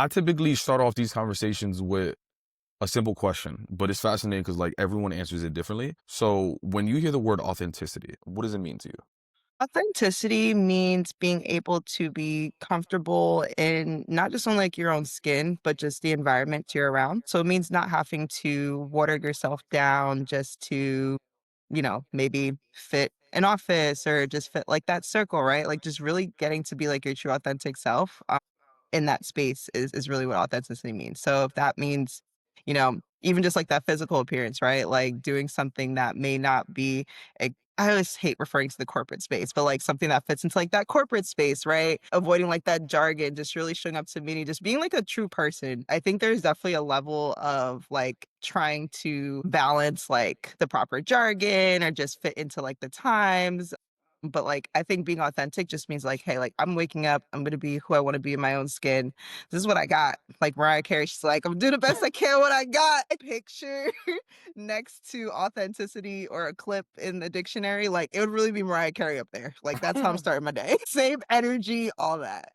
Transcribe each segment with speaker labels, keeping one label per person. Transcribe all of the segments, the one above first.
Speaker 1: I typically start off these conversations with a simple question, but it's fascinating because like everyone answers it differently. So when you hear the word authenticity, what does it mean to you?
Speaker 2: Authenticity means being able to be comfortable in not just on like your own skin, but just the environment you're around. So it means not having to water yourself down just to, maybe fit an office or just fit like that circle, right? Like just really getting to be like your true authentic self. In that space is really what authenticity means. So if that means, even just like that physical appearance, right? Like doing something that may not be I always hate referring to the corporate space, but like something that fits into like that corporate space, right? Avoiding like that jargon, just really showing up to meeting, just being like a true person. I think there's definitely a level of like trying to balance like the proper jargon or just fit into like the times, but like I think being authentic just means like, hey, like I'm waking up, I'm gonna be who I want to be in my own skin. This is what I got. Like Mariah Carey, she's like, I'm doing the best I can what I got. A picture next to authenticity or a clip in the dictionary, like it would really be Mariah Carey up there. Like that's how I'm starting my day. Same energy, all that.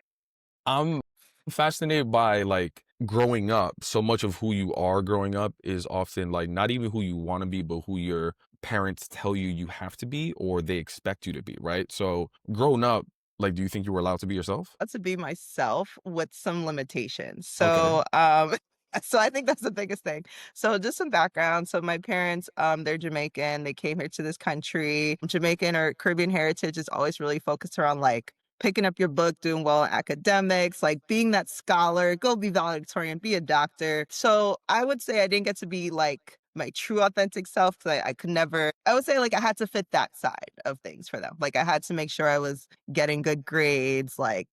Speaker 1: I'm fascinated by like growing up. So much of who you are growing up is often like not even who you want to be, but who your parents tell you you have to be or they expect you to be, right? So growing up, like, do you think you were allowed to be yourself?
Speaker 2: To be myself with some limitations.
Speaker 1: Okay.
Speaker 2: So I think that's the biggest thing. So just some background. So my parents, they're Jamaican. They came here to this country. Jamaican or Caribbean heritage is always really focused around like picking up your book, doing well in academics, like being that scholar, go be valedictorian, be a doctor. So I would say I didn't get to be like my true authentic self because I could never, I would say like I had to fit that side of things for them. Like I had to make sure I was getting good grades, like,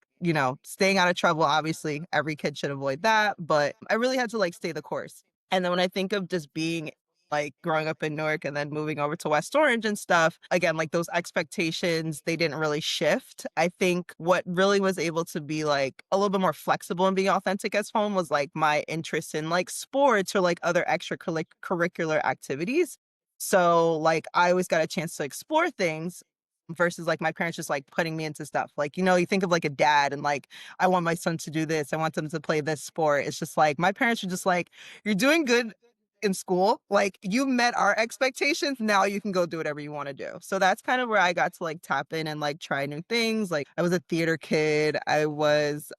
Speaker 2: staying out of trouble. Obviously, every kid should avoid that, but I really had to like stay the course. And then when I think of just being like growing up in Newark and then moving over to West Orange and stuff, again, like those expectations, they didn't really shift. I think what really was able to be like a little bit more flexible and being authentic as home was like my interest in like sports or like other extracurricular activities. So like I always got a chance to explore things versus like my parents just like putting me into stuff. Like, you think of like a dad and like, I want my son to do this. I want them to play this sport. It's just like my parents are just like, you're doing good in school. Like you met our expectations. Now you can go do whatever you want to do. So that's kind of where I got to like tap in and like try new things. Like I was a theater kid. I was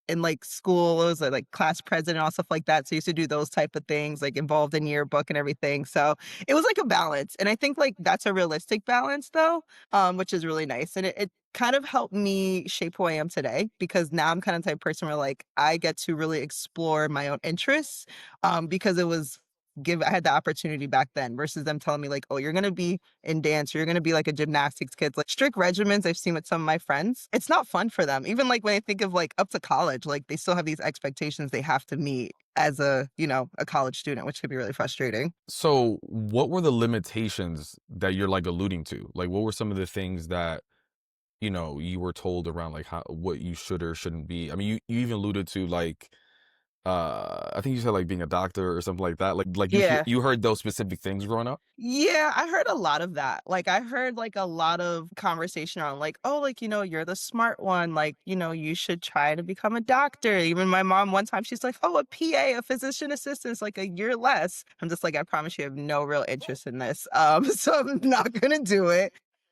Speaker 2: in like school, I was like class president, all stuff like that. So I used to do those type of things, like involved in yearbook and everything. So it was like a balance. And I think like that's a realistic balance though, which is really nice. And it kind of helped me shape who I am today because now I'm kind of the type of person where like I get to really explore my own interests because it was I had the opportunity back then versus them telling me like, oh, you're gonna be in dance or you're gonna be like a gymnastics kid. Like strict regimens I've seen with some of my friends. It's not fun for them. Even like when I think of like up to college, like they still have these expectations they have to meet as a college student, which could be really frustrating.
Speaker 1: So what were the limitations that you're like alluding to? Like what were some of the things that you were told around like how what you should or shouldn't be? I mean, you even alluded to like I think you said like being a doctor or something like that. Like
Speaker 2: Yeah.
Speaker 1: you heard those specific things growing up?
Speaker 2: Yeah, I heard a lot of that. Like I heard like a lot of conversation around like, oh, like, you're the smart one. Like, you should try to become a doctor. Even my mom one time, she's like, oh, a PA, a physician assistant is like a year less. I'm just like, I promise you have no real interest in this. So I'm not gonna do it.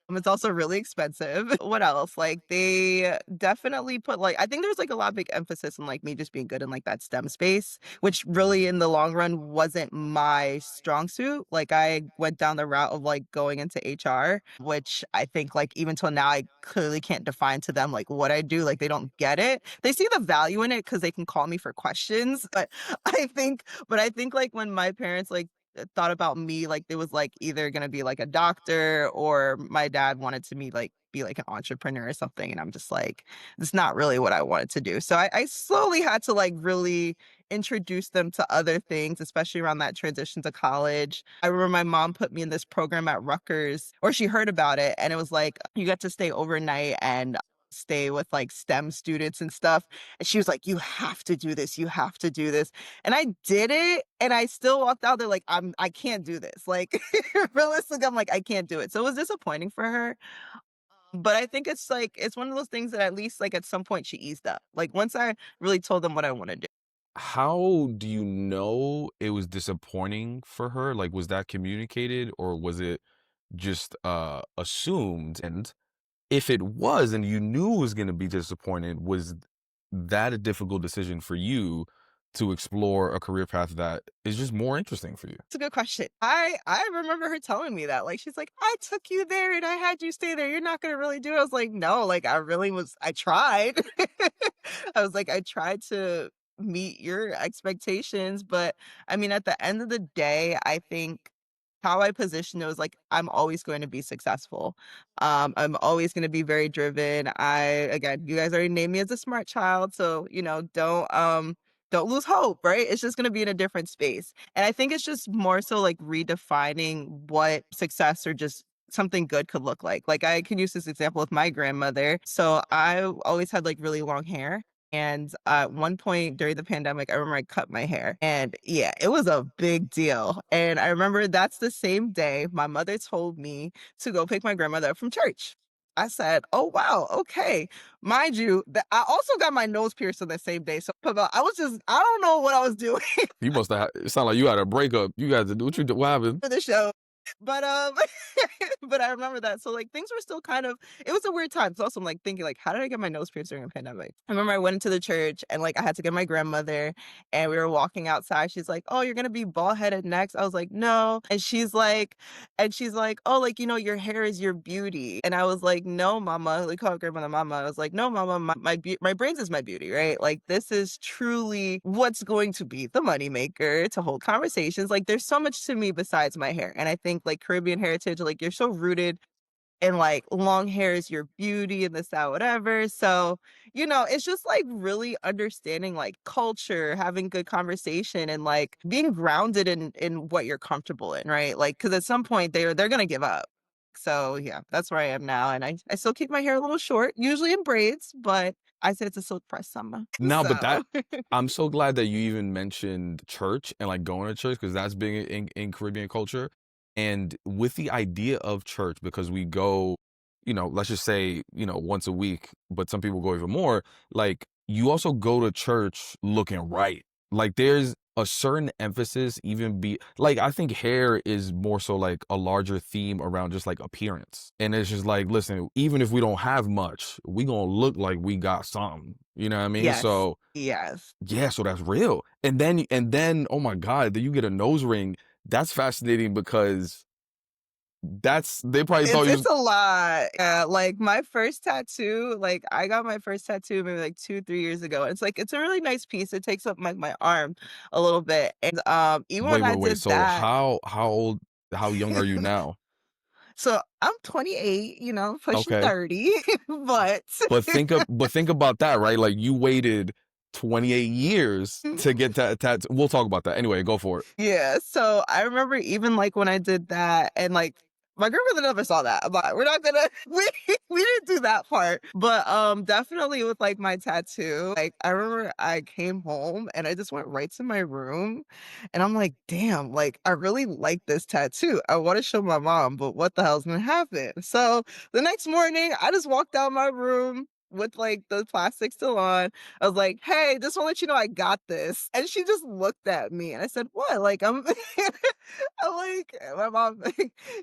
Speaker 2: It's also really expensive. What else? Like they definitely put like I think there's like a lot of big emphasis on like me just being good in like that STEM space, which really in the long run wasn't my strong suit. Like I went down the route of like going into HR, which I think like even till now I clearly can't define to them like what I do. Like they don't get it. They see the value in it because they can call me for questions. But I think like when my parents like thought about me like it was like either gonna be like a doctor or my dad wanted to me like be like an entrepreneur or something. And I'm just like, it's not really what I wanted to do. So I slowly had to like really introduce them to other things, especially around that transition to college. I remember my mom put me in this program at Rutgers, or she heard about it, and it was like you got to stay overnight and stay with like STEM students and stuff. And she was like, you have to do this. You have to do this. And I did it and I still walked out there like I can't do this. Like realistically, I'm like, I can't do it. So it was disappointing for her. But I think it's like it's one of those things that at least, like, at some point she eased up. Like, once I really told them what I wanna do.
Speaker 1: How do you know it was disappointing for her? Like, was that communicated or was it just assumed? And if it was and you knew it was gonna be disappointed, was that a difficult decision for you to explore a career path that is just more interesting for you?
Speaker 2: It's a good question. I remember her telling me that, like, she's like, "I took you there and I had you stay there. You're not gonna really do it." I was like, "No, like, I tried." I was like, "I tried to meet your expectations," but, I mean, at the end of the day, I think how I positioned it was like, I'm always going to be successful. I'm always gonna be very driven. Again, you guys already named me as a smart child, so, don't lose hope, right? It's just gonna be in a different space. And I think it's just more so like redefining what success or just something good could look like. Like I can use this example with my grandmother. So I always had like really long hair. And at one point during the pandemic, I remember I cut my hair. And yeah, it was a big deal. And I remember that's the same day my mother told me to go pick my grandmother up from church. I said, "Oh wow, okay." Mind you, that I also got my nose pierced on the same day. So I was just I don't know what I was doing
Speaker 1: You must have it sound like you had a breakup. You guys do what you do what happened?
Speaker 2: for the show. But, but I remember that. So, like, things were still kind of it was a weird time. So also I'm, like, thinking, like, "How did I get my nose pierced during a pandemic?" I remember I went into the church and, like, I had to get my grandmother, and we were walking outside. She's like, "Oh, you're gonna be bald-headed next?" I was like, "No." And she's like, "Oh, like, your hair is your beauty." And I was like, "No, mama." We call her grandmother mama. I was like, "No, mama, my brains is my beauty, right? Like, this is truly what's going to be the moneymaker to hold conversations. Like, there's so much to me besides my hair." And I think, like, Caribbean heritage, like, you're so rooted in, like, long hair is your beauty and this, that, whatever. So, it's just, like, really understanding, like, culture, having good conversation, and, like, being grounded in what you're comfortable in, right? Like, because at some point, they're gonna give up. So, yeah, that's where I am now, and I still keep my hair a little short, usually in braids, but I said it's a silk press summer.
Speaker 1: No, but
Speaker 2: So
Speaker 1: that I'm so glad that you even mentioned church and, like, going to church because that's big in Caribbean culture, and with the idea of church, because we go, let's just say, once a week, but some people go even more, like, you also go to church looking right. Like, there's a certain emphasis even be like, I think hair is more so, like, a larger theme around just, like, appearance, and it's just like, "Listen, even if we don't have much, we gonna look like we got something." You know what I mean?
Speaker 2: yes,
Speaker 1: So,
Speaker 2: yes.
Speaker 1: yeah, so that's real. And then, oh my god, then you get a nose ring. That's fascinating because that's they probably thought
Speaker 2: It's
Speaker 1: you was
Speaker 2: it's a lot. Yeah, like, my first tattoo, like, I got my first tattoo maybe, like, 2, 3 years ago. It's a really nice piece. It takes up my arm a little bit, and, even
Speaker 1: wait,
Speaker 2: when I
Speaker 1: wait, wait.
Speaker 2: did
Speaker 1: So
Speaker 2: that
Speaker 1: how young are you now?
Speaker 2: so I'm 28, pushing
Speaker 1: Okay.
Speaker 2: 30, but
Speaker 1: But think about that, right? Like you waited 28 years to get that. We'll talk about that. Anyway, go for it.
Speaker 2: Yeah, so I remember even, like, when I did that and, like, my grandmother never saw that. I'm like, "We're not gonna we didn't do that part." But, definitely with, like, my tattoo, like, I remember I came home and I just went right to my room, and I'm like, "Damn, like, I really like this tattoo. I wanna show my mom, but what the hell's gonna happen?" So, the next morning, I just walked out my room with, like, the plastic still on. I was like, "Hey, just wanna let you know I got this." And she just looked at me and I said, "What?" Like, I'm I'm like, my mom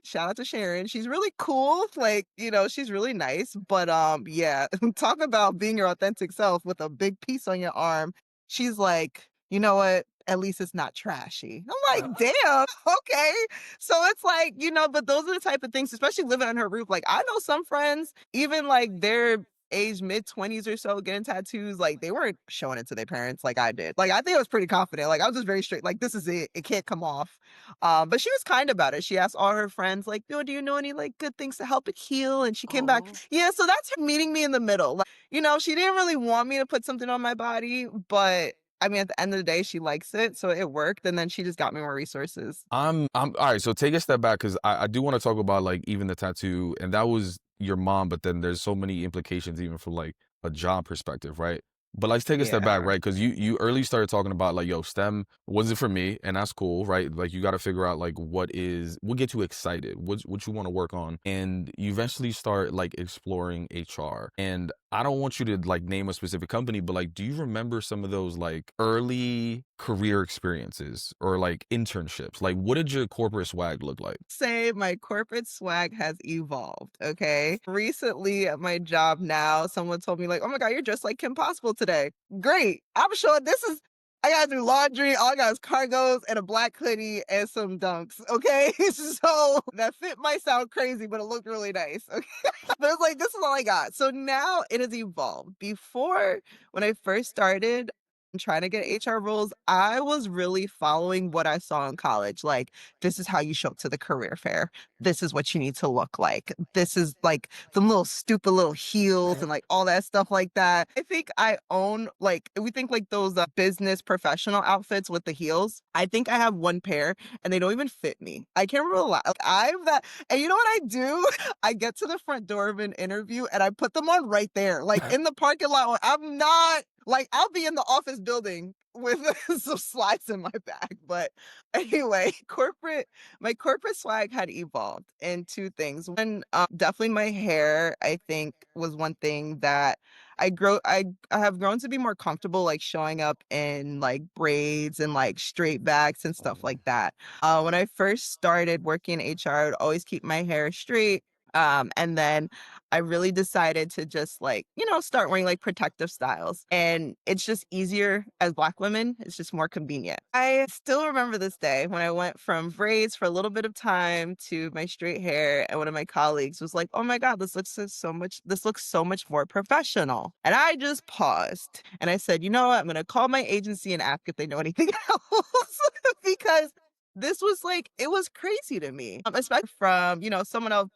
Speaker 2: shout out to Sharon. She's really cool. Like, she's really nice. But yeah, talk about being your authentic self with a big piece on your arm. She's like, "You know what? At least it's not trashy." I'm like, "Damn, okay." So it's like, but those are the type of things, especially living on her roof. Like, I know some friends, even like they're age mid-20s or so getting tattoos, like, they weren't showing it to their parents like I did. Like, I think I was pretty confident. Like, I was just very straight, like, "This is it. It can't come off." But she was kind about it. She asked all her friends, like, "Yo, do you know any, like, good things to help it heal?" And she came back
Speaker 1: Oh.
Speaker 2: yeah, so that's her meeting me in the middle. Like, she didn't really want me to put something on my body, but, I mean, at the end of the day, she likes it, so it worked, and then she just got me more resources.
Speaker 1: I'm all right. So take a step back because I do want to talk about like even the tattoo, and that was your mom, but then there's so many implications even from like a job perspective, right? But let's take a step back,
Speaker 2: Yeah.
Speaker 1: right? Because you early started talking about like, yo, STEM wasn't for me, and that's cool, right? Like you got to figure out like what gets you excited, what you want to work on, and you eventually start like exploring HR. And I don't want you to like name a specific company, but like, do you remember some of those like early career experiences or like internships? Like, what did your corporate swag look like?
Speaker 2: Say my corporate swag has evolved, okay? Recently at my job now, someone told me like, "Oh my god, you're dressed like Kim Possible today." Great. I'm sure this is I gotta do laundry, all I got is cargos and a black hoodie and some dunks, okay? So that fit might sound crazy, but it looked really nice. Okay. But it's like this is all I got. So now it has evolved. Before when I first started trying to get HR roles, I was really following what I saw in college. Like, this is how you show up to the career fair. This is what you need to look like. This is like the little stupid little heels and like all that stuff like that. I think I own like we think like those business professional outfits with the heels. I think I have one pair and they don't even fit me. I can't remember like, I've that and you know what I do? I get to the front door of an interview and I put them on right there, like in the parking lot. I'm not like I'll be in the office building with some slides in my bag. But anyway, corporate my corporate swag had evolved in two things. One, definitely my hair, I think was one thing that I have grown to be more comfortable like showing up in like braids and like straight backs and stuff like that. When I first started working in HR, I would always keep my hair straight. And then I really decided to just like, start wearing like protective styles. And it's just easier as Black women. It's just more convenient. I still remember this day when I went from braids for a little bit of time to my straight hair. And one of my colleagues was like, "Oh my God, this looks so much more professional." And I just paused and I said, "You know what? I'm going to call my agency and ask if they know anything else." Because this was like it was crazy to me, especially from someone else,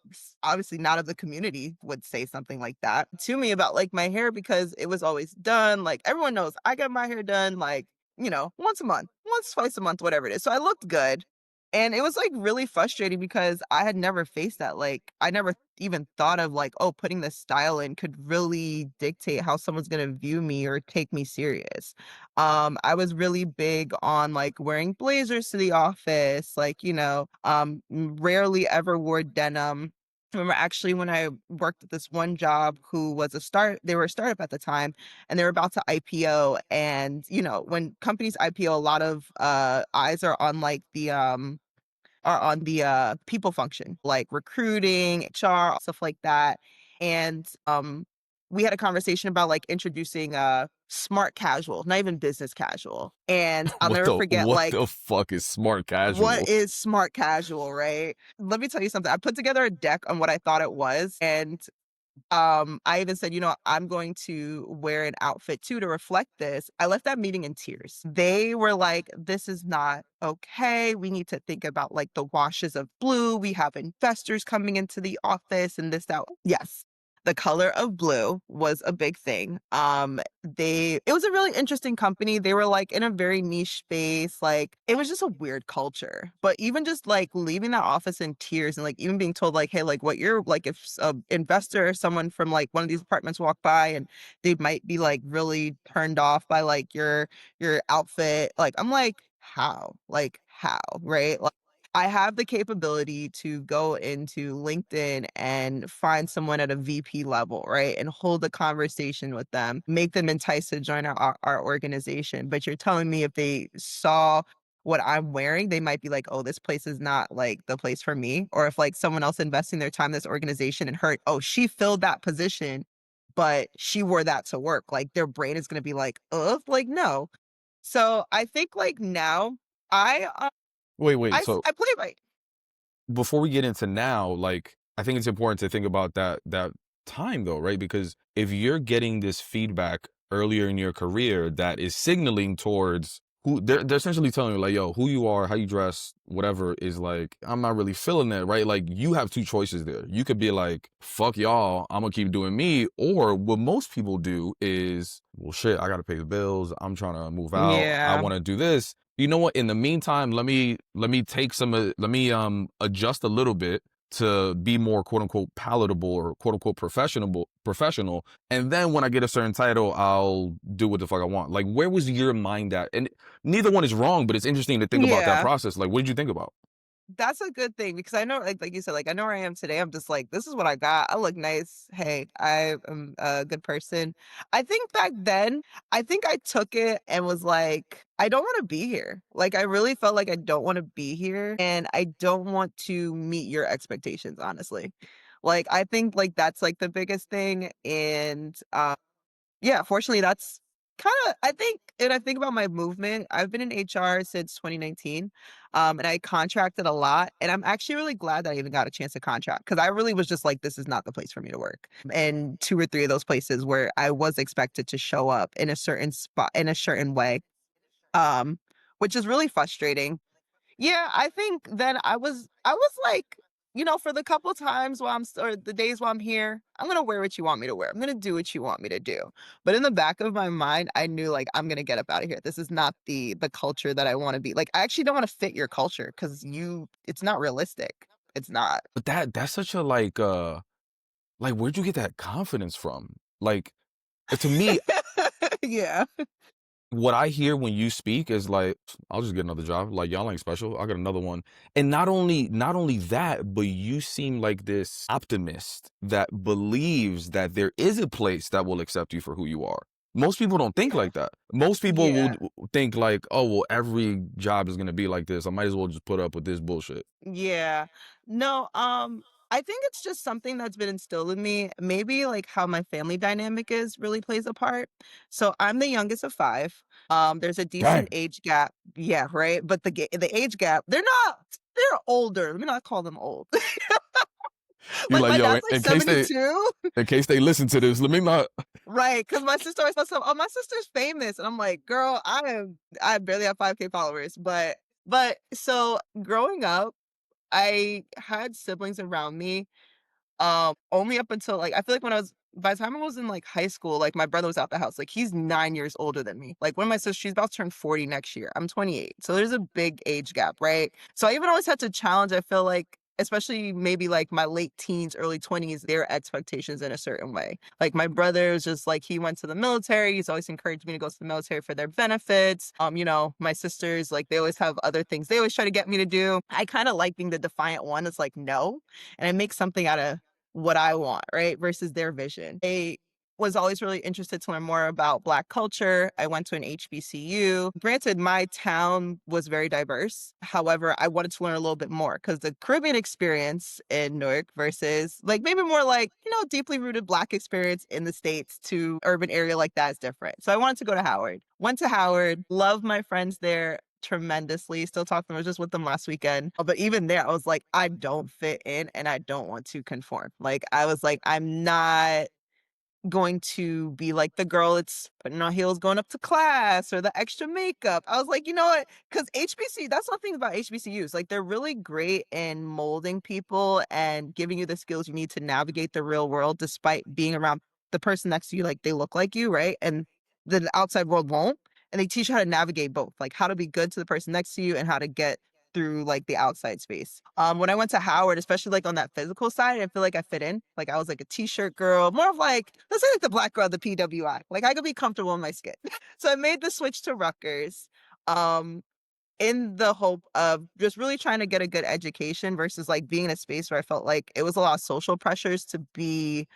Speaker 2: obviously not of the community, would say something like that to me about like my hair because it was always done. Like everyone knows, I get my hair done like once a month, once twice a month, whatever it is. So I looked good, and it was like really frustrating because I had never faced that. Like I never even thought of like, oh, putting this style in could really dictate how someone's gonna view me or take me serious. I was really big on like wearing blazers to the office, like, rarely ever wore denim. I remember actually when I worked at this one job who was they were a startup at the time and they were about to IPO. And, when companies IPO, a lot of eyes are on the people function, like recruiting, HR, stuff like that. And we had a conversation about like introducing smart casual, not even business casual. And I'll never forget
Speaker 1: What
Speaker 2: like
Speaker 1: the fuck is smart
Speaker 2: what
Speaker 1: casual?
Speaker 2: is smart casual, right? Let me tell you something. I put together a deck on what I thought it was. And I even said, I'm going to wear an outfit too to reflect this. I left that meeting in tears. They were like, "This is not okay. We need to think about like the washes of blue. We have investors coming into the office and this, that." Yes. The color of blue was a big thing. It was a really interesting company. They were like in a very niche space. Like it was just a weird culture. But even just like leaving that office in tears and like even being told like, "Hey, like what you're like if a investor or someone from like one of these apartments walk by and they might be like really turned off by like your outfit." Like I'm like, how? Like how? Right? Like I have the capability to go into LinkedIn and find someone at a VP level, right? And hold a conversation with them, make them enticed to join our organization. But you're telling me if they saw what I'm wearing, they might be like, "Oh, this place is not like the place for me." Or if like someone else investing their time in this organization and heard, "Oh, she filled that position, but she wore that to work." Like their brain is going to be like, "Ugh, like no." So I think like now I
Speaker 1: Wait. So
Speaker 2: I play by
Speaker 1: before we get into now, like I think it's important to think about that time though, right? Because if you're getting this feedback earlier in your career that is signaling towards who they're essentially telling you like, yo, who you are, how you dress, whatever is like, I'm not really feeling that, right? Like you have two choices there. You could be like, fuck y'all, I'm gonna keep doing me. Or what most people do is, well shit, I gotta pay the bills. I'm trying to move out. I
Speaker 2: yeah.
Speaker 1: wanna do this. You know what? In the meantime, let me take let me adjust a little bit to be more quote unquote palatable or quote unquote professional. And then when I get a certain title, I'll do what the fuck I want. Like, where was your mind at? And neither one is wrong, but it's interesting to think about that
Speaker 2: Yeah.
Speaker 1: process. Like, what did you think about?
Speaker 2: That's a good thing because I know, like you said, like I know where I am today. I'm just like, this is what I got. I look nice. Hey, I am a good person. I think back then, I think I took it and was like, I don't want to be here. Like I really felt like I don't want to be here, and I don't want to meet your expectations. Honestly, like I think like that's like the biggest thing, and yeah, fortunately, that's kinda I think and I think about my movement, I've been in HR since 2019, and I contracted a lot, and I'm actually really glad that I even got a chance to contract because I really was just like, "This is not the place for me to work." And 2 or 3 of those places where I was expected to show up in a certain spot in a certain way, um, which is really frustrating. Yeah, I think then I was like, for the couple times while or the days while I'm here, I'm gonna wear what you want me to wear. I'm gonna do what you want me to do. But in the back of my mind, I knew like I'm gonna get up out of here. This is not the culture that I want to be. Like I actually don't want to fit your culture because it's not realistic. It's not.
Speaker 1: But that's such a like where'd you get that confidence from? Like to me,
Speaker 2: Yeah.
Speaker 1: what I hear when you speak is like, I'll just get another job. Like y'all ain't special. I got another one. And not only that, but you seem like this optimist that believes that there is a place that will accept you for who you are. Most people don't think
Speaker 2: Yeah.
Speaker 1: like that. Most people
Speaker 2: Yeah.
Speaker 1: would think like, oh well, every job is gonna be like this. I might as well just put up with this bullshit.
Speaker 2: Yeah. No, I think it's just something that's been instilled in me. Maybe like how my family dynamic is really plays a part. So I'm the youngest of 5. There's a decent
Speaker 1: Dang.
Speaker 2: age gap. Yeah, right. But the age gap, they're older. Let me not call them old.
Speaker 1: You
Speaker 2: Like
Speaker 1: like,
Speaker 2: my
Speaker 1: yo,
Speaker 2: dad's like
Speaker 1: in case they
Speaker 2: 72.
Speaker 1: listen to this, let me not.
Speaker 2: Right. Cause my sister always tells me, oh, my sister's famous. And I'm like, girl, I barely have 5K followers. But so growing up, I had siblings around me, only up until, like I feel like when I was by the time I was in, like, high school, like, my brother was out the house, like, he's 9 years older than me. Like, one of my sisters, she's about to turn 40 next year. I'm 28, so there's a big age gap, right? So I even always had to challenge, I feel like, especially maybe, like, my late teens, early 20s, their expectations in a certain way. Like, my brother was just like, he went to the military, he's always encouraged me to go to the military for their benefits. My sisters, like, they always have other things they always try to get me to do. I kinda like being the defiant one. It's like, "No," and I make something out of what I want, right? Versus their vision. I was always really interested to learn more about Black culture. I went to an HBCU. Granted, my town was very diverse. However, I wanted to learn a little bit more because the Caribbean experience in Newark versus like maybe more like, deeply rooted Black experience in the States to urban area like that is different. So I wanted to go to Howard. Went to Howard, love my friends there tremendously. Still talk to them. I was just with them last weekend. But even there, I was like, I don't fit in and I don't want to conform. Like, I was like, I'm not going to be like the girl that's putting on heels going up to class or the extra makeup. I was like, you know what? Because HBC, that's one thing about HBCUs. Like, they're really great in molding people and giving you the skills you need to navigate the real world despite being around the person next to you. Like, they look like you, right? And the outside world won't. And they teach you how to navigate both, like how to be good to the person next to you and how to get through like the outside space. When I went to Howard, especially like on that physical side, I feel like I fit in. Like I was like a t-shirt girl, more of like, let's say like the Black girl, the PWI. Like I could be comfortable in my skin. So I made the switch to Rutgers. Um, in the hope of just really trying to get a good education versus like being in a space where I felt like it was a lot of social pressures to be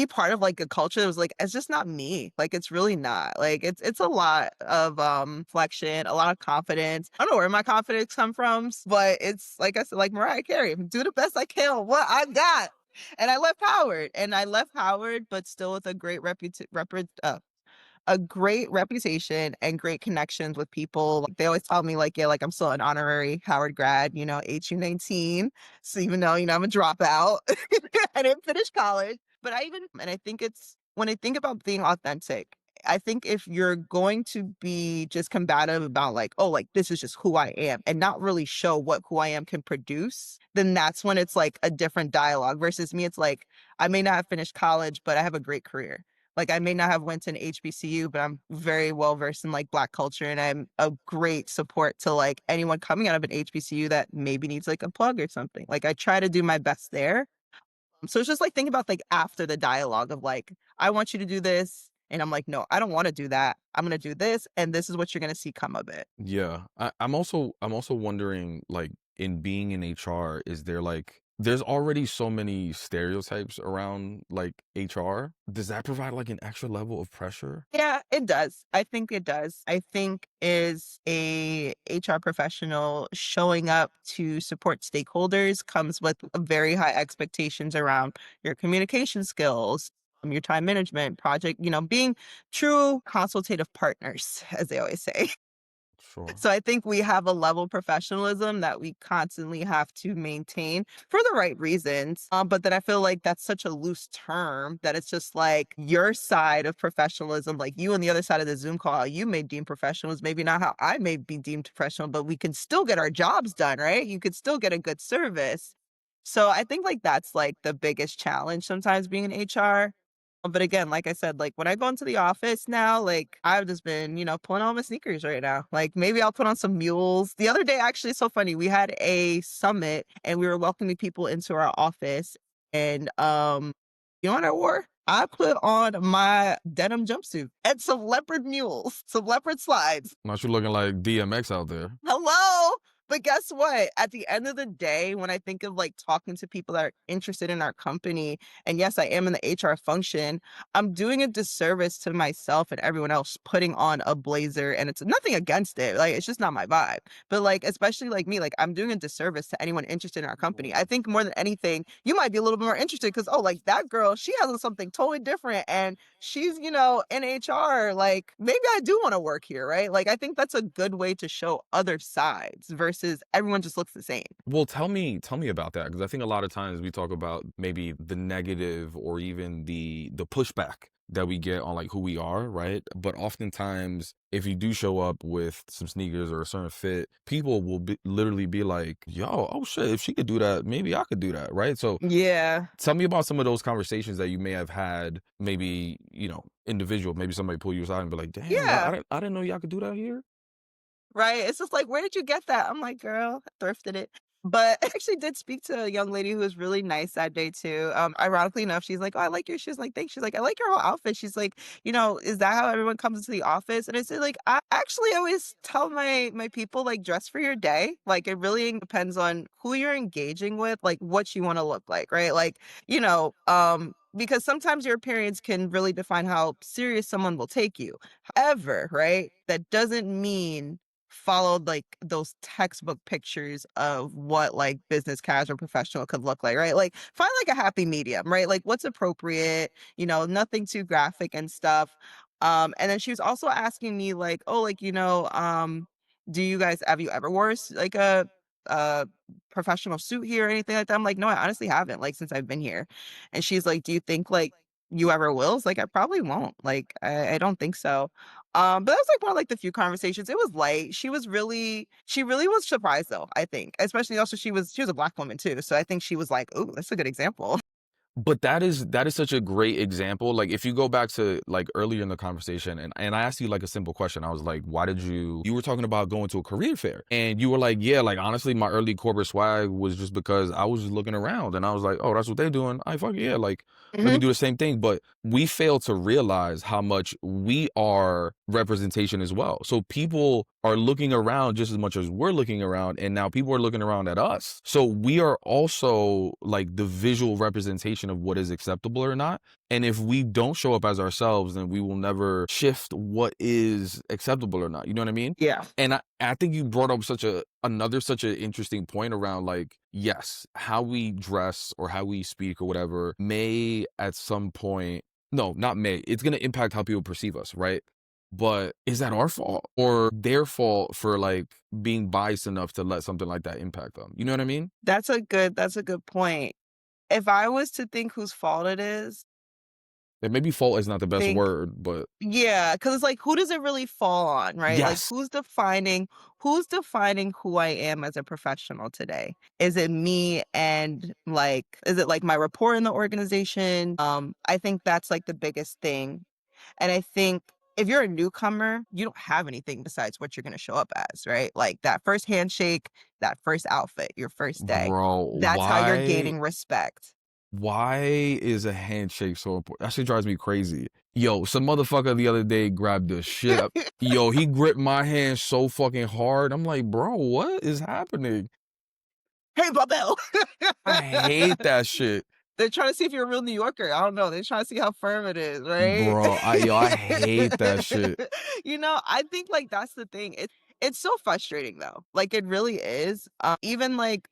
Speaker 2: part of like a culture that was like, it's just not me. Like it's really not. Like it's a lot of flexion, a lot of confidence. I don't know where my confidence come from, but it's like I said, like Mariah Carey, do the best I can with what I got. And I left Howard, but still with a great a great reputation and great connections with people. Like, they always tell me like, yeah, like I'm still an honorary Howard grad, HU 19. So even though, I'm a dropout, I didn't finish college. But and I think it's when I think about being authentic, I think if you're going to be just combative about like, oh, like this is just who I am and not really show what who I am can produce, then that's when it's like a different dialogue versus me. It's like, I may not have finished college, but I have a great career. Like, I may not have went to an HBCU, but I'm very well versed in, like, Black culture, and I'm a great support to, like, anyone coming out of an HBCU that maybe needs, like, a plug or something. Like, I try to do my best there. So it's just, like, think about, like, after the dialogue of, like, "I want you to do this," and I'm like, "No, I don't wanna do that. I'm gonna do this, and this is what you're gonna see come of it."
Speaker 1: Yeah. I'm also wondering, like, in being in HR, is there like there's already so many stereotypes around like HR. Does that provide like an extra level of pressure?
Speaker 2: Yeah, it does. I think it does. I think is a HR professional showing up to support stakeholders comes with very high expectations around your communication skills, your time management, project, being true consultative partners, as they always say.
Speaker 1: Sure.
Speaker 2: So I think we have a level of professionalism that we constantly have to maintain for the right reasons. But then I feel like that's such a loose term that it's just like your side of professionalism, like you on the other side of the Zoom call, how you may deem professional is maybe not how I may be deemed professional, but we can still get our jobs done, right? You could still get a good service. So I think like that's like the biggest challenge sometimes being in HR. But again, like I said, like when I go into the office now, like I've just been, pulling on my sneakers right now. Like maybe I'll put on some mules. The other day, actually, it's so funny. We had a summit and we were welcoming people into our office. And you know what I wore? I put on my denim jumpsuit and some leopard mules, some leopard slides.
Speaker 1: Not you looking like DMX out there.
Speaker 2: Hello? But guess what? At the end of the day, when I think of like talking to people that are interested in our company, and yes, I am in the HR function, I'm doing a disservice to myself and everyone else putting on a blazer. And it's nothing against it. Like, it's just not my vibe. But like, especially like me, like, I'm doing a disservice to anyone interested in our company. I think more than anything, you might be a little bit more interested because, oh, like that girl, she has on something totally different. And she's, in HR, like maybe I do want to work here, right? Like I think that's a good way to show other sides versus everyone just looks the same.
Speaker 1: Well, tell me about that because I think a lot of times we talk about maybe the negative or even the pushback that we get on like who we are, right? But oftentimes, if you do show up with some sneakers or a certain fit, people will literally be like, "Yo, oh shit, if she could do that, maybe I could do that," right? So,
Speaker 2: Yeah.
Speaker 1: tell me about some of those conversations that you may have had, maybe individual, maybe somebody pull you aside and be like, "Damn, I
Speaker 2: Yeah.
Speaker 1: didn't, I didn't know y'all could do that here."
Speaker 2: Right? It's just like, "Where did you get that?" I'm like, "Girl, I thrifted it." But I actually did speak to a young lady who was really nice that day too. Ironically enough, she's like, "Oh, I like your shoes." Like, "Thanks." She's like, "I like your whole outfit." She's like, "Is that how everyone comes into the office?" And I said, like, I actually always tell my people, like, dress for your day. Like, it really depends on who you're engaging with, like, what you wanna look like, right? Like, because sometimes your appearance can really define how serious someone will take you. However, right, that doesn't mean followed like those textbook pictures of what like business casual professional could look like, right? Like find like a happy medium, right? Like what's appropriate, nothing too graphic and stuff. And then she was also asking me like, oh, like, do you guys have you ever wore like a professional suit here or anything like that? I'm like, no, I honestly haven't, like since I've been here. And she's like, do you think like you ever will? It's like I probably won't. Like I don't think so. But that was, like, one of, like, the few conversations. It was light. She really was surprised, though, I think, especially also she was a Black woman too, so I think she was like, "Ooh, that's a good example."
Speaker 1: But that is such a great example. Like if you go back to like earlier in the conversation and I asked you like a simple question. I was like, why did you were talking about going to a career fair and you were like, yeah, like honestly, my early corporate swag was just because I was just looking around and I was like, oh, that's what they're doing. I fuck yeah, like let me
Speaker 2: Mhm.
Speaker 1: do the same thing. But we fail to realize how much we are representation as well. So people are looking around just as much as we're looking around, and now people are looking around at us. So we are also like the visual representation of what is acceptable or not. And if we don't show up as ourselves, then we will never shift what is acceptable or not. You know what I mean?
Speaker 2: Yeah.
Speaker 1: And I think you brought up such an interesting point around like, yes, how we dress or how we speak or whatever may at some point, no, not may, it's gonna impact how people perceive us, right? But is that our fault or their fault for like being biased enough to let something like that impact them? You know what I mean?
Speaker 2: That's a good point. If I was to think whose fault it is,
Speaker 1: And maybe fault is not the best
Speaker 2: Think
Speaker 1: word, but
Speaker 2: yeah, because it's like, who does it really fall on, right? Like,
Speaker 1: yes,
Speaker 2: who's defining who I am as a professional today? Is it me and, like is it, like, my rapport in the organization? I think that's, like, the biggest thing, and I think if you're a newcomer, you don't have anything besides what you're gonna show up as, right? Like, that first handshake, that first outfit, your first day.
Speaker 1: bro,
Speaker 2: That's how you're gaining respect.
Speaker 1: why is a handshake so important? That shit drives me crazy. Yo, some motherfucker the other day grabbed the shit up. Yo, he gripped my hand so fucking hard. I'm like, bro, what is happening?
Speaker 2: "Hey, Babel."
Speaker 1: I hate that shit.
Speaker 2: They're trying to see if you're a real New Yorker. I don't know. They're trying to see how firm it is, right?
Speaker 1: Bro, I hate that shit.
Speaker 2: I think like that's the thing. It's so frustrating though. Like it really is. Even like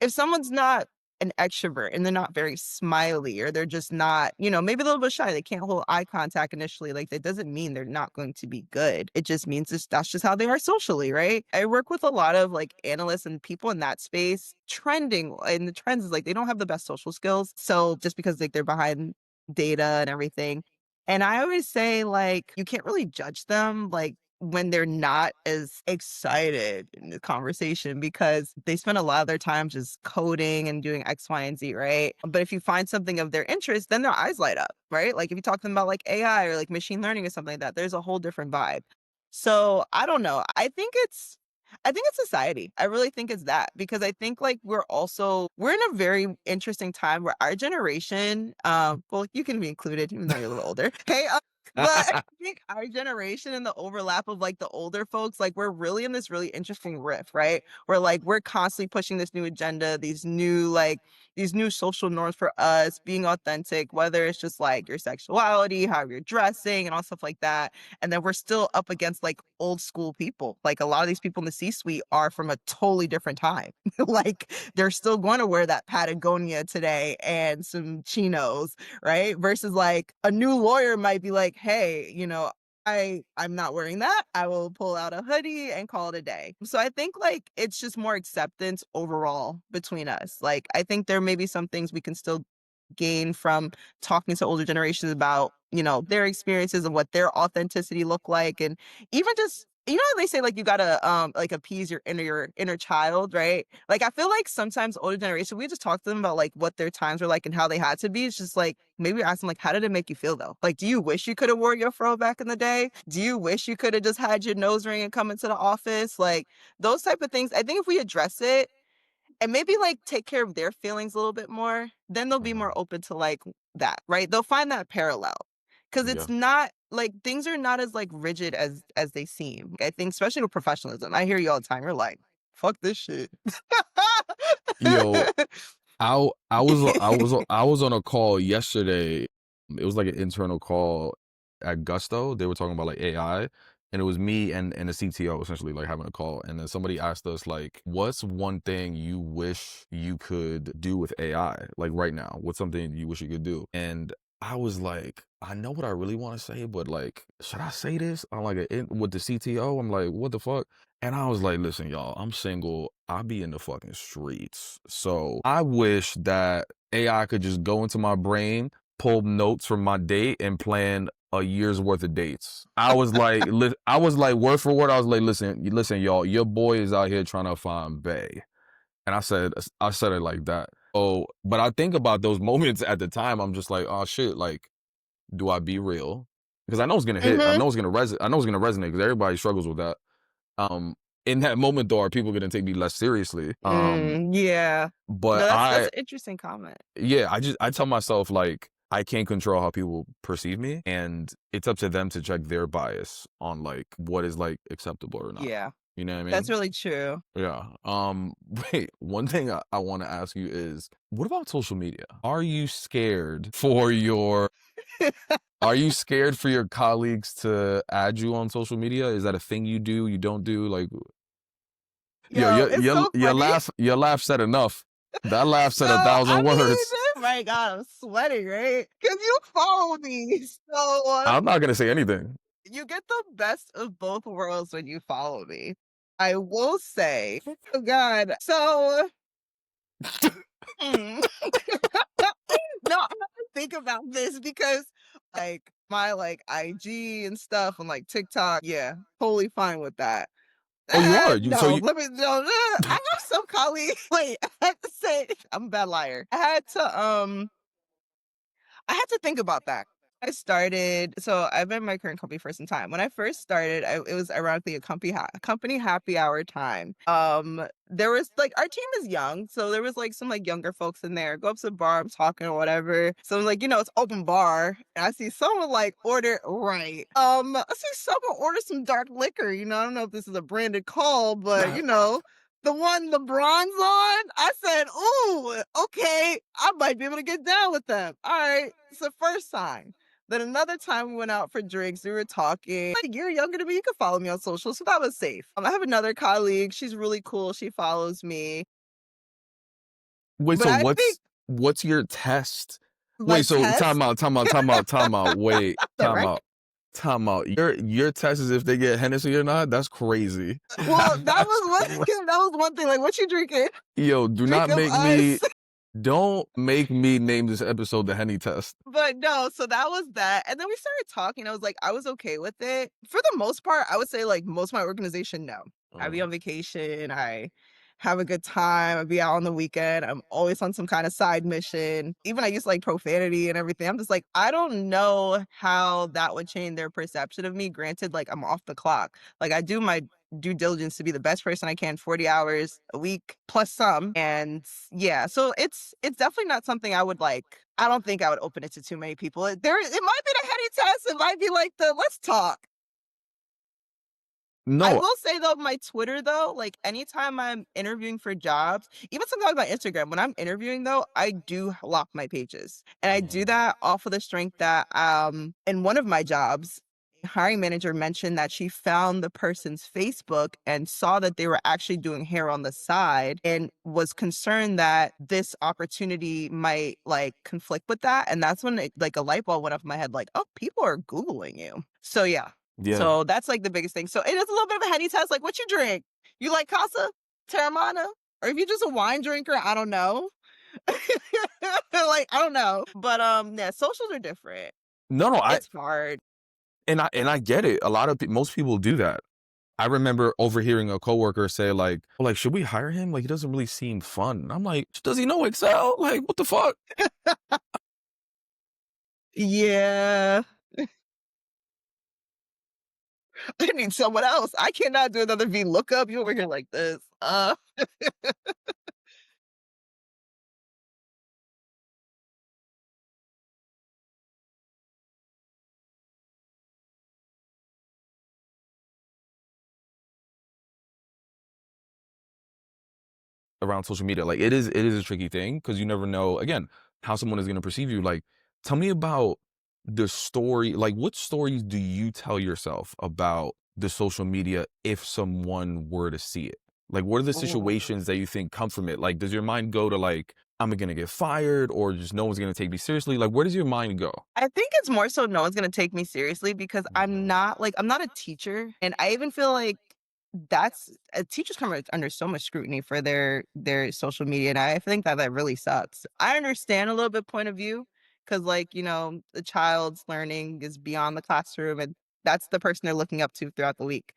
Speaker 2: if someone's not an extrovert and they're not very smiley or they're just not, maybe a little bit shy, they can't hold eye contact initially. Like that doesn't mean they're not going to be good. It just means that's just how they are socially, right? I work with a lot of like analysts and people in that space trending and the trends is like they don't have the best social skills. So just because like they're behind data and everything. And I always say like you can't really judge them like when they're not as excited in the conversation because they spend a lot of their time just coding and doing X, Y, and Z, right? But if you find something of their interest, then their eyes light up, right? Like if you talk to them about like AI or like machine learning or something like that, there's a whole different vibe. So I don't know. I think it's society. I really think it's that because I think like we're in a very interesting time where our generation, well, you can be included even though you're a little older. Okay. But I think our generation and the overlap of like the older folks, like we're really in this really interesting riff, right? Where like we're constantly pushing this new agenda, these new social norms for us, being authentic, whether it's just like your sexuality, how you're dressing, and all stuff like that. And then we're still up against like old school people. Like a lot of these people in the C suite are from a totally different time. Like they're still going to wear that Patagonia today and some chinos, right? Versus like a new lawyer might be like, hey, I'm not wearing that. I will pull out a hoodie and call it a day. So I think like it's just more acceptance overall between us. Like I think there may be some things we can still gain from talking to older generations about, their experiences and what their authenticity look like and even just how they say like you gotta like appease your inner child, right? Like I feel like sometimes older generation, we just talk to them about like what their times were like and how they had to be. It's just like maybe ask them like how did it make you feel though? Like do you wish you could have wore your fro back in the day? Do you wish you could have just had your nose ring and come into the office? Like those type of things. I think if we address it and maybe like take care of their feelings a little bit more, then they'll be more
Speaker 1: Mhm.
Speaker 2: open to like that, right? They'll find that parallel. Cause it's
Speaker 1: Yeah.
Speaker 2: not like things are not as like rigid as they seem. I think especially with professionalism. I hear you all the time. You're like, fuck this shit.
Speaker 1: Yo, I was on a call yesterday. It was like an internal call at Gusto. They were talking about like AI, and it was me and the CTO essentially like having a call. And then somebody asked us like, "What's one thing you wish you could do with AI like right now? What's something you wish you could do?" And I was like, I know what I really want to say, but like, should I say this? I'm like, with the CTO, I'm like, what the fuck? And I was like, listen, y'all, I'm single. I be in the fucking streets. So I wish that AI could just go into my brain, pull notes from my date, and plan a year's worth of dates. I was like, word for word, I was like, listen, y'all, your boy is out here trying to find Bay. And I said it like that. Oh, but I think about those moments at the time, I'm just like, oh shit, like, do I be real? Because I know it's gonna hit. I
Speaker 2: Mhm.
Speaker 1: know it's gonna resonate. I know it's gonna resonate because everybody struggles with that. Um, in that moment though, are people gonna take me less seriously?
Speaker 2: Yeah.
Speaker 1: But
Speaker 2: No, that's an interesting comment.
Speaker 1: yeah, I tell myself like I can't control how people perceive me, and it's up to them to check their bias on like what is like acceptable or not.
Speaker 2: Yeah.
Speaker 1: You know what I
Speaker 2: That's
Speaker 1: mean?
Speaker 2: really true.
Speaker 1: Yeah. Wait, one thing I want to ask you is what about social media? Are you scared for your colleagues to add you on social media? Is that a thing you do? You don't do? Like, yo,
Speaker 2: Yo, it's so funny.
Speaker 1: your laugh said enough. That laugh
Speaker 2: So,
Speaker 1: said a
Speaker 2: I
Speaker 1: thousand words.
Speaker 2: mean, my God, I'm sweating, right? Because you follow me. So,
Speaker 1: I'm not gonna say anything.
Speaker 2: you get the best of both worlds when you follow me. I will say, oh God. So, mm, no, I'm gonna think about this because Like, my, like, IG and stuff and, like, TikTok, yeah, totally fine with that.
Speaker 1: Oh, you are? You so
Speaker 2: No,
Speaker 1: you
Speaker 2: let me no, I have some colleagues wait, I have to say I'm a bad liar. I had to think about that. I started so I've been in my current company for some time. When I first started, it was ironically a company happy hour time. There was like our team is young, so there was like some like younger folks in there. Go up to the bar, I'm talking or whatever. So like, it's open bar, and I see someone like order right. I see someone order some dark liquor. I don't know if this is a branded call, but the one LeBron's on, I said, "Ooh, okay, I might be able to get down with them." All right, it's the first sign. Then another time we went out for drinks, we were talking. Like, you're younger than me, you can follow me on social, so that was safe. I have another colleague, she's really cool, she follows me.
Speaker 1: wait,
Speaker 2: But
Speaker 1: so
Speaker 2: I think
Speaker 1: what's your test?
Speaker 2: my
Speaker 1: Wait, so
Speaker 2: test,
Speaker 1: time out, time out, time out, time out. Wait,
Speaker 2: the
Speaker 1: time
Speaker 2: right?
Speaker 1: out. Time out. Your test is if they get Hennessy or not? That's crazy.
Speaker 2: Well, that
Speaker 1: That's
Speaker 2: was one
Speaker 1: cra
Speaker 2: that was one thing. Like, what you drinking?
Speaker 1: Yo, do
Speaker 2: Drink
Speaker 1: not
Speaker 2: of
Speaker 1: make
Speaker 2: us.
Speaker 1: me don't make me name this episode the Henny test.
Speaker 2: But no, so that was that. And then we started talking. I was like, I was okay with it. For the most part, I would say like most of my organization, no. I be
Speaker 1: Mm.
Speaker 2: on vacation. I have a good time. I be out on the weekend. I'm always on some kind of side mission. Even I use like profanity and everything. I'm just like, I don't know how that would change their perception of me. Granted, like I'm off the clock. Like I do my due diligence to be the best person I can, 40 hours a week plus some. And yeah, so it's definitely not something I would like. I don't think I would open it to too many people. It might be the heady test. It might be like the let's talk. I
Speaker 1: No.
Speaker 2: will say though, my Twitter though, like anytime I'm interviewing for jobs, even sometimes my Instagram, when I'm interviewing though, I do lock my pages. And I do
Speaker 1: Mm.
Speaker 2: that off of the strength that in one of my jobs, a hiring manager mentioned that she found the person's Facebook and saw that they were actually doing hair on the side and was concerned that this opportunity might like conflict with that. And that's when like a light bulb went off in my head, like, oh, people are Googling you. So yeah,
Speaker 1: Yeah.
Speaker 2: so that's like the biggest thing. So it is a little bit of a heady test. Like, what you drink? You like Casa, Terramana, or if you're just a wine drinker, I don't know. Like, I don't know. But yeah, socials are different.
Speaker 1: No, no,
Speaker 2: It's hard.
Speaker 1: I get it. Most people do that. I remember overhearing a coworker say like, should we hire him? Like, he doesn't really seem fun. I'm like, does he know Excel? Like, what the fuck?
Speaker 2: Yeah, I need someone else. I cannot do another V lookup. You over here like this.
Speaker 1: Around social media. Like it is a tricky thing because you never know again how someone is going to perceive you. Like, tell me about the story. Like, what stories do you tell yourself about the social media if someone were to see it? Like, what are the
Speaker 2: Ooh.
Speaker 1: situations that you think come from it? Like, does your mind go to like, I'm gonna get fired, or just no one's gonna take me seriously? Like, where does your mind go?
Speaker 2: I think it's more so no one's gonna take me seriously because
Speaker 1: Mhm.
Speaker 2: I'm not a teacher, and I even feel like that's teachers come under so much scrutiny for their social media, and I think that really sucks. I understand a little bit point of view because, like, the child's learning is beyond the classroom, and that's the person they're looking up to throughout the week.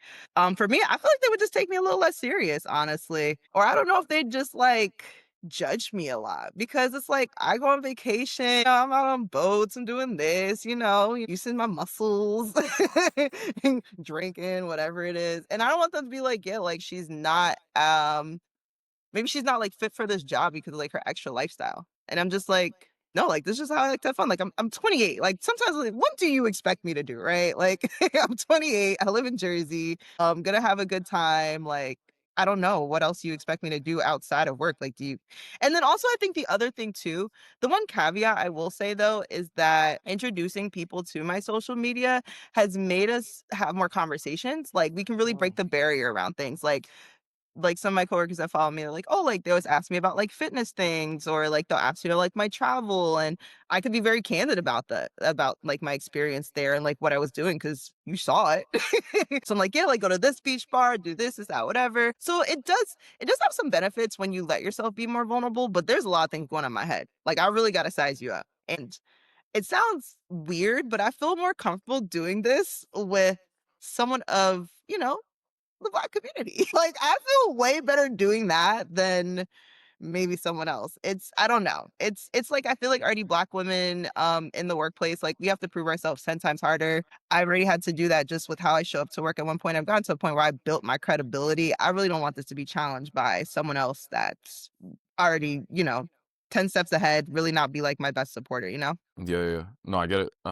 Speaker 2: For me, I feel like they would just take me a little less serious, honestly, or I don't know if they just like judge me a lot because it's like I go on vacation, I'm out on boats, I'm doing this, using my muscles, drinking, whatever it is. And I don't want them to be like, yeah, like she's not maybe she's not like fit for this job because of like her extra lifestyle. And I'm just like, no, like this is how I like to have fun. Like I'm 28. Like sometimes like, what do you expect me to do? Right. Like I'm 28. I live in Jersey. I'm gonna have a good time. Like I don't know what else you expect me to do outside of work. Like do you and then also I think the other thing too, the one caveat I will say though is that introducing people to my social media has made us have more conversations. Like we can really break
Speaker 1: Mm.
Speaker 2: the barrier around things. Like some of my coworkers that follow me, they're like, "Oh, like they always ask me about like fitness things or like they'll ask me to like my travel." And I could be very candid about that, about like my experience there and like what I was doing because you saw it. So I'm like, yeah, like go to this beach bar, do this, that, whatever. So it does have some benefits when you let yourself be more vulnerable, but there's a lot of things going on in my head. Like I really gotta size you up. And It sounds weird, but I feel more comfortable doing this with someone of, the Black community. Like, I feel way better doing that than maybe someone else. I don't know. It's like I feel like already Black women in the workplace, like we have to prove ourselves 10 times harder. I already had to do that just with how I show up to work. At one point, I've gotten to a point where I built my credibility. I really don't want this to be challenged by someone else that's already, 10 steps ahead, really not be like my best supporter, you know?
Speaker 1: Yeah, yeah. No, I get it.